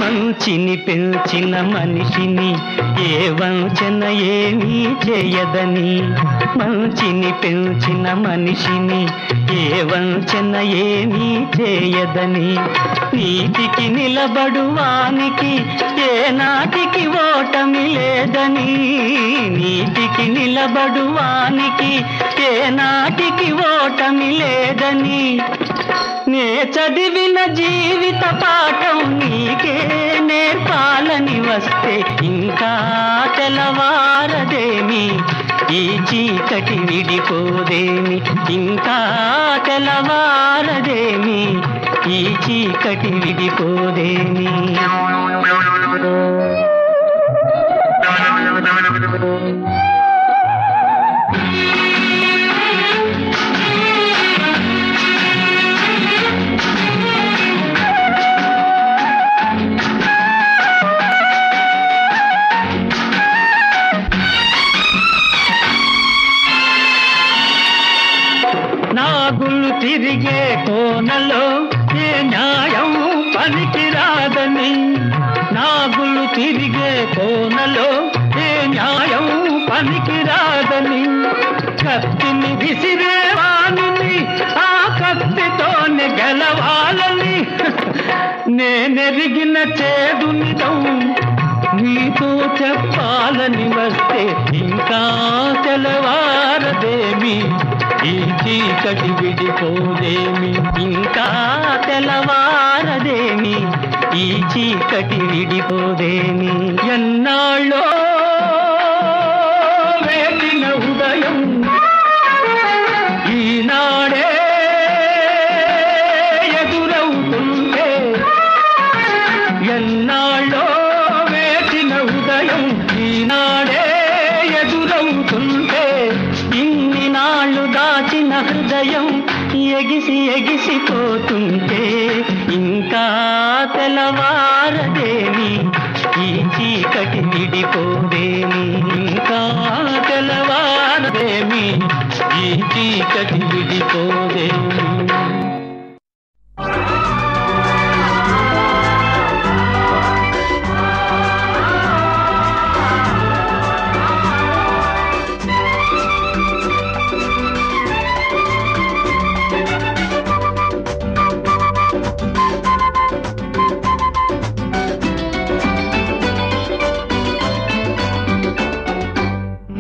మంచిని పెంచిన మనిషిని ఏ వంచన ఏమీ చేయదని, మంచిని పెంచిన మనిషిని ఏ వంచన ఏమీ చేయదని, నీతికి నిలబడువానికి ఏ నాటికి ఓటమి లేదని, నీతికి నిలబడువానికి ఏ నాటికి ఓటమి లేదని, నే చదివిన జీవిత పాఠం నీకే నేర్పాలని వస్తే ఇంకా తెలవారదేమి, ఈ చీకటి విడిపోదేమి, ఇంకా తెలవారదేమి, ఈ చీకటి విడిపోదేమి. నాగులు తిరిగే కోనలో ఏ న్యాయం పనికిరాదని, నాగులు తిరిగే కోనలో ఏ న్యాయం పనికిరాదని, కత్తిని విసిరేవాణిని ఆ కత్తితోనే గెలవాలని, నేనెరిగిన చేదు నిజం నీతో చెప్పాలని వస్తే ఇంకా తెలవారదేమి, ఈ చీకటి విడిపోదేమి, ఇంకా తెలవారదేమి, ఈ చీకటి విడిపోదేమి. ఎన్నాళ్ళో వేసిన ఉదయం ఈనాడే ఎదురవుతుంటే, ఎన్నాళ్ళో వేసిన ఉదయం ఈనాడే ఎదురవుతుంటే, ఇన్ని నాళ్ళు దాచిన హృదయం ఎగిసి ఎగిసిపోతుంటే, ఇంకా తెలవారదేమి, ఈ చీకటి విడిపోదేమి, ఇంకా తెలవారదేమి, ఈ చీకటి విడిపోదేమి.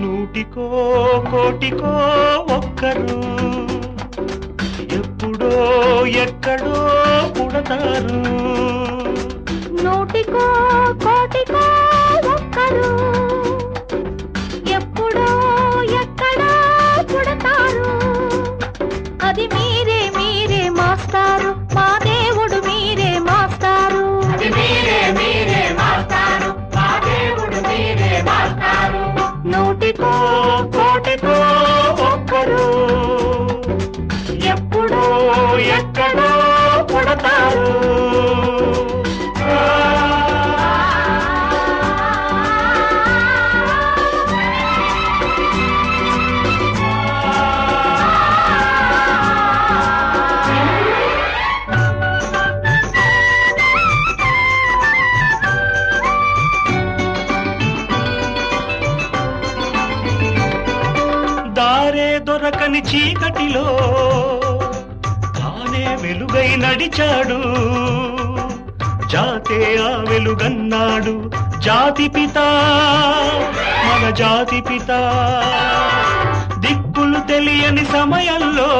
నూటికో కోటికో ఒక్కరు ఎప్పుడో ఎక్కడో పుడతారు, నూటికో కోటికో ఒక్కరు ఎప్పుడో ఎక్కడో పుడతారు, అది మీరే మీరే మాస్తారు, మా దేవుడు మీరే మాస్తారు, మీరే మీరే మాస్తారు, మా దేవుడు మీరే మాస్తారు. నూటికో కోటికో ఒక్కరు ఎప్పుడో ఎక్కడో పుడతారు. దారే దొరకని చీకటిలో తానే వెలుగై నడిచాడు, జాతే ఆ వెలుగన్నాడు, జాతి పిత మన జాతి పిత. దిక్కులు తెలియని సమయంలో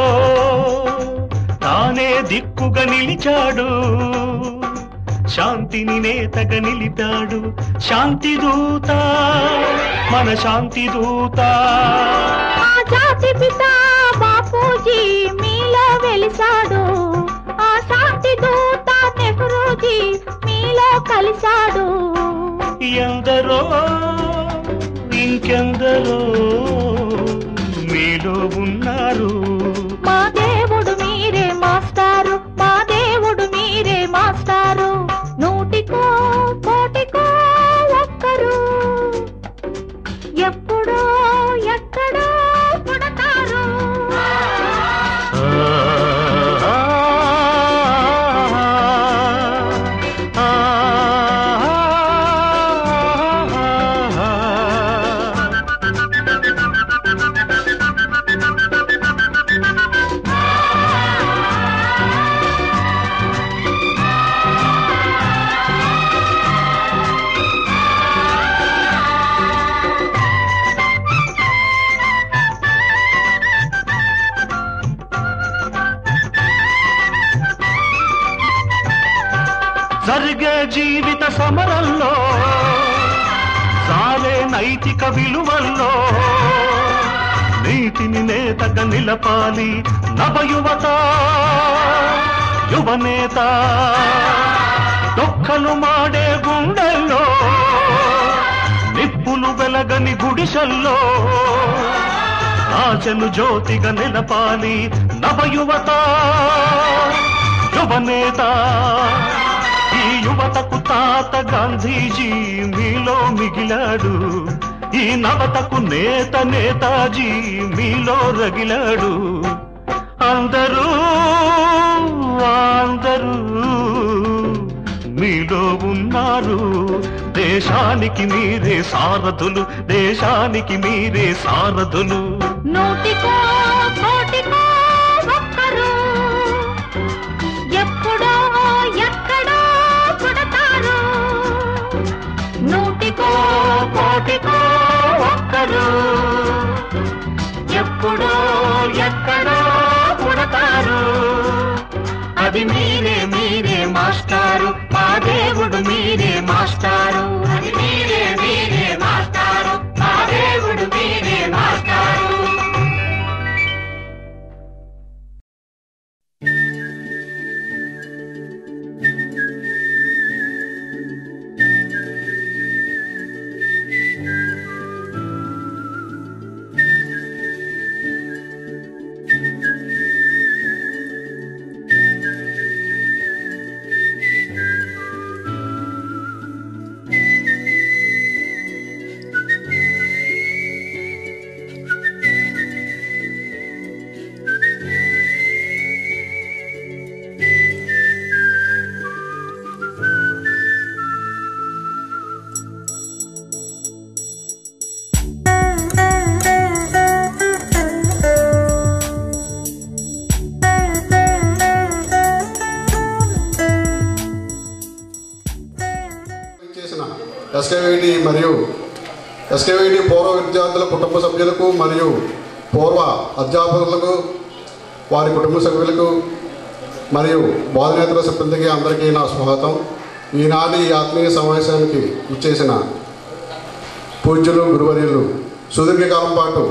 తానే దిక్కుగా నిలిచాడు, శాంతిని నేతగా నిలిపాడు, శాంతి దూత మన శాంతి దూత. జాతి పిత బాపూజీ మీలో వెలిసాడు, ఆ శాంతి దూత నెహ్రూజీ మీలో కలిశాడు. ఎందరో ఇంకెందరో మీలో ఉన్నారు. మా దేవుడు మీరే మాస్టారు, మా దేవుడు మీరే మాస్టారు. నూటికో కోటికో ఒక్కరు ఎప్పుడో ఎక్కడో పుడతారు. జరిగే జీవిత సమరంలో సారే నైతిక విలువల్లో నీతిని నేతగా నిలపాలి నవయువత యువనేత. దొక్కలు మాడే గుండెల్లో నిప్పులు వెలగని గుడిసెల్లో ఆశను జ్యోతిగా నిలపాలి నవయువత యువనేత. ఈ యువతకు తాత గాంధీజీ మీలో మిగిలాడు, ఈ నవతకు నేత నేతాజీ మీలో రగిలాడు. అందరూ అందరూ మీలో ఉన్నారు. దేశానికి మీరే సారథులు, దేశానికి మీరే సారథులు. నూటికో కోటికో ఒక్కరు ఎప్పుడో ఎక్కడో పుడతారు. నూటికో కోటికో ఒక్కరు ఎప్పుడో ఎక్కడో పుడతారు. అది మీరే మీరే మాస్టారు, మా దేవుడు మీరే మాస్టారు. అది మీరే మీరే మాస్టారు, మా దేవుడు మీరే మాస్టారు. ఎస్కేవైడి మరియు ఎస్కేవైడి పూర్వ విద్యార్థుల కుటుంబ సభ్యులకు మరియు పూర్వ అధ్యాపకులకు వారి కుటుంబ సభ్యులకు మరియు బోధనేతర సిబ్బందికి అందరికీ నా స్వాగతం. ఈనాటి ఈ ఆత్మీయ సమావేశానికి ఇచ్చేసిన పూజ్యులు గురువర్యులు సుదీర్ఘకాలం పాటు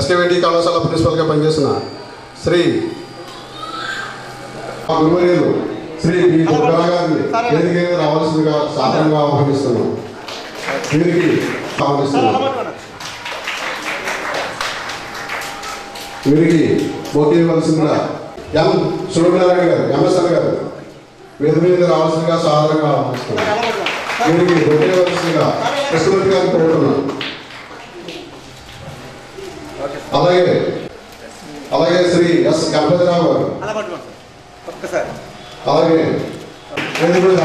ఎస్కేవైడి కళాశాల ప్రిన్సిపల్గా పనిచేసిన శ్రీ గురువర్యులు శ్రీ బి దుర్గా గారిని వేదిక రావాల్సిందిగా సాధారణంగా ఆహ్వానిస్తున్నాం. వీరికి వీరికి పోటీ ఇవ్వాల్సిందిగా ఎం సూర్యనారాయణ గారు ఎంఎస్ఎన్ గారు వేదిక మీద రావాల్సిందిగా సాధారణంగా ఆహ్వానిస్తున్నాం. వీరికి పోటీ ఇవ్వాల్సిందిగా కృష్ణమూర్తి గారిని కోరుతున్నాం. అలాగే శ్రీ ఎస్ గణపతిరావు గారు, అలాగే వేదిక మీద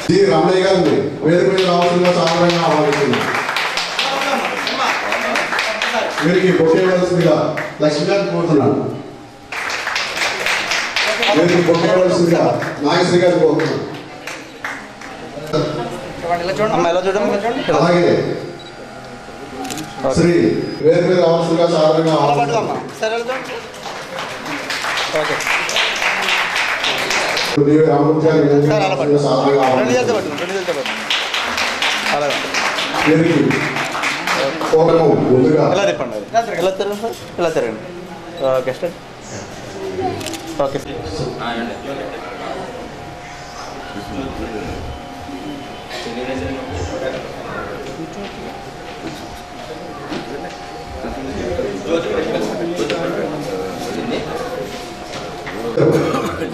శ్రీ రమణయ్య గారిని వేదిక మీద రావాల్సిందిగా సాధారణంగా ఆహ్వానిస్తున్నాం. వీరికి పొట్టి ఇవ్వాల్సిందిగా లక్ష్మి గారిని కోరుతున్నాను. వీరికి పొట్టి ఇవ్వాల్సిందిగా నాగశ్రీ గారిని కోరుతున్నాను. అలాగే శ్రీ వేదిక మీద రావాల్సిందిగా సాధారణంగా ఆహ్వానిస్తున్నాం. రామూర్తి గారి సాధారణంగా వీరికి ముందుగా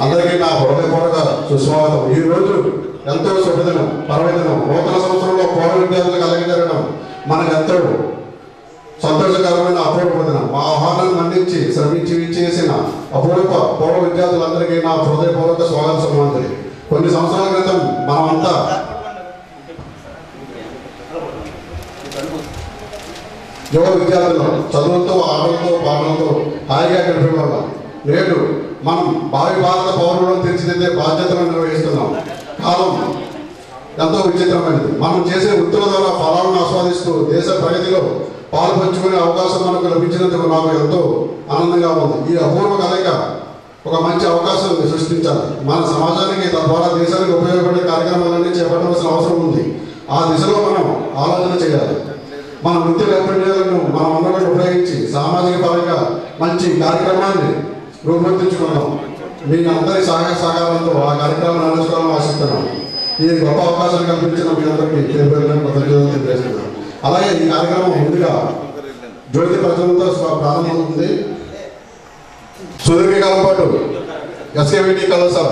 అందరికీ నా హృదయపూర్వక సుస్వాగతం. ఈ రోజు ఎంతో శుభదినం, పర్వదినం. నూతన సంవత్సరంలో పూర్వ విద్యార్థులు కలిగజరగడం మనకెంతో సంతోషకరమైన అపూర్వ దినం. మా ఆహ్వానాన్ని మన్నించి శ్రమించి చేసిన అపూర్వ పూర్వ విద్యార్థులందరికీ నా హృదయపూర్వక స్వాగత సమాంజలి. కొన్ని సంవత్సరాల క్రితం మనమంతా యువ విద్యార్థులు చదువులతో, ఆటలతో, పాటలతో హాయిగా గడిపేవాళ్ళం. నేడు మనం భావి భారత పౌరులను తీర్చిదిద్దే బాధ్యతలను నిర్వహిస్తున్నాం. కాలం ఎంతో విచిత్రమైనది. మనం చేసే వృత్తుల ద్వారా ఫలాలను ఆస్వాదిస్తూ దేశ ప్రగతిలో పాలు పంచుకునే అవకాశం మనకు లభించినందుకు నాకు ఎంతో ఆనందంగా ఉంది. ఈ అపూర్వ కలయిక ఒక మంచి అవకాశాన్ని సృష్టించాలి. మన సమాజానికి, తద్వారా దేశానికి ఉపయోగపడే కార్యక్రమాలన్నీ చేపట్టవలసిన అవసరం ఉంది. ఆ దిశలో మనం ఆలోచన చేయాలి. మన వృత్తి నైపుణ్యాలను మనం అందరినీ ఉపయోగించి సామాజిక పరంగా మంచి కార్యక్రమాన్ని రూపొందించుకున్నాం. మీ అందరి సహాయ సహకారంతో ఆ కార్యక్రమాన్ని నడుచుకోవాలని ఆశిస్తున్నాం. ఈ గొప్ప అవకాశాన్ని కల్పించిన మీ అందరికీ కృతజ్ఞతలు తెలియజేస్తున్నాం. అలాగే ఈ కార్యక్రమం ముందుగా జ్యోతి ప్రజలతో ప్రారంభమవుతుంది. సుదీర్ఘకాలం పాటు ఎస్కేవిటి కళాశాల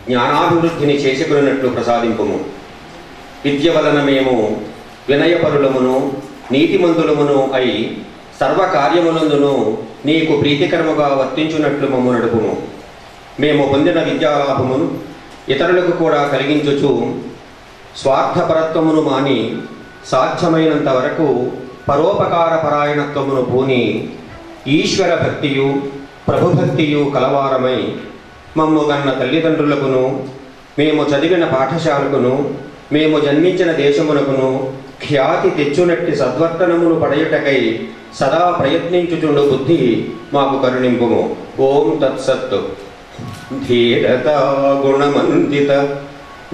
జ్ఞానాభివృద్ధిని చేసుకున్నట్లు ప్రసాదింపుము. విద్య వలన మేము వినయపరులమును నీతిమంతులమును అయి సర్వకార్యములందును నీకు ప్రీతికరముగా వర్తించున్నట్లు మమ్ము నడుపుము. మేము పొందిన విద్యాలాభమును ఇతరులకు కూడా కలిగించుచు స్వార్థపరత్వమును మాని సాధ్యమైనంత వరకు పరోపకార పరాయణత్వమును పూని ఈశ్వర భక్తియు ప్రభుభక్తియు కలవారమై మమ్ము కన్న తల్లిదండ్రులకును మేము చదివిన పాఠశాలకును మేము జన్మించిన దేశమునకును ఖ్యాతి తెచ్చునట్టి సద్వర్తనమును పడయుటకై సదా ప్రయత్నించుచుండు బుద్ధి మాకు కరుణింపుము. ఓం తత్సత్. ధీరత గుణమందిత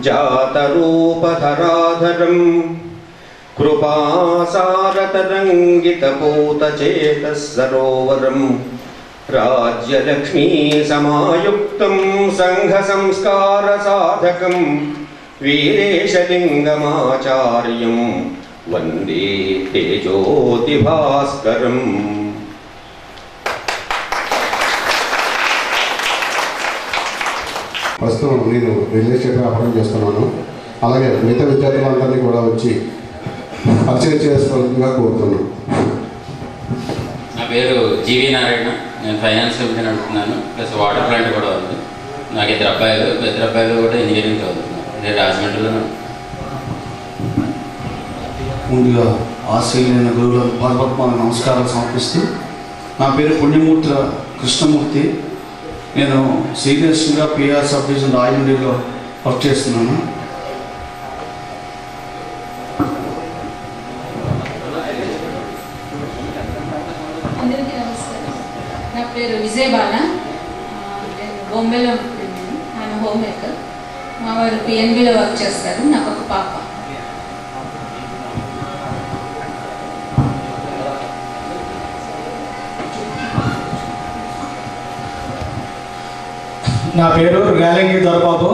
జాతరూపధరాధరం కృపాసారతరంగిత పూతచేత సరోవరం రాజ్యలక్ష్మీ సమాయుక్తం సంఘ సంస్కార సాధకం వీరేశలింగమాచార్యం వందే తేజోతి భాస్కరం. ప్రస్తుతం నేను రియల్ ఎస్టేట్ వ్యాపారం చేస్తున్నాను. అలాగే మిగతా విద్యార్థులందరినీ కూడా వచ్చి పరిచయం చేసుకోవాల్సిందిగా కోరుతున్నాను. నా పేరు జీవి నారాయణ. నేను ఫైనాన్స్ కంపెనీ నడుపుతున్నాను. ప్లస్ వాటర్ ప్లాంట్ కూడా ఉంది. నాకు ఇద్దరు అబ్బాయిలు కూడా ఇంజనీరింగ్ చదువుతున్నారు. నేను రాజమండ్రిలో. ముందుగా ఆశ్చర్యమైన గురువులకు పాదపద్మాల నమస్కారాలు సమర్పిస్తూ, నా పేరు పుణ్యమూర్తి కృష్ణమూర్తి. నేను సీనియర్స్గా పిఆర్ సబ్ డివిజన్ రాజమండ్రిలో వర్క్ చేస్తున్నాను. అందరికీ నమస్కారం. నా పేరు విజయబాల. నేను బొంబేలో ఉంటున్నాను. ఆయన హోమ్ మేకర్. మా వారు పిఎన్బిలో వర్క్ చేస్తారు. నాకు ఒక పాప. నా పేరు గాలంగి దొరబాబు.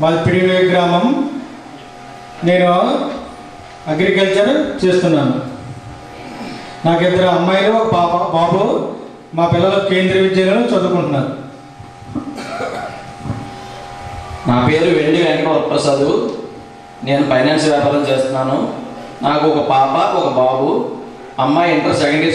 మాది పిడివే గ్రామం. నేను అగ్రికల్చర్ చేస్తున్నాను. నాకు ఇద్దరు అమ్మాయిలు, ఒక బాబు. మా పిల్లలు కేంద్రీయ విద్యాలయంలో చదువుకుంటున్నారు. నా పేరు వెండి వెంకటప్రసాద్. నేను ఫైనాన్స్ వ్యాపారం చేస్తున్నాను. నాకు ఒక పాప ఒక బాబు. అమ్మాయి ఇంటర్ సెకండ్ ఇయర్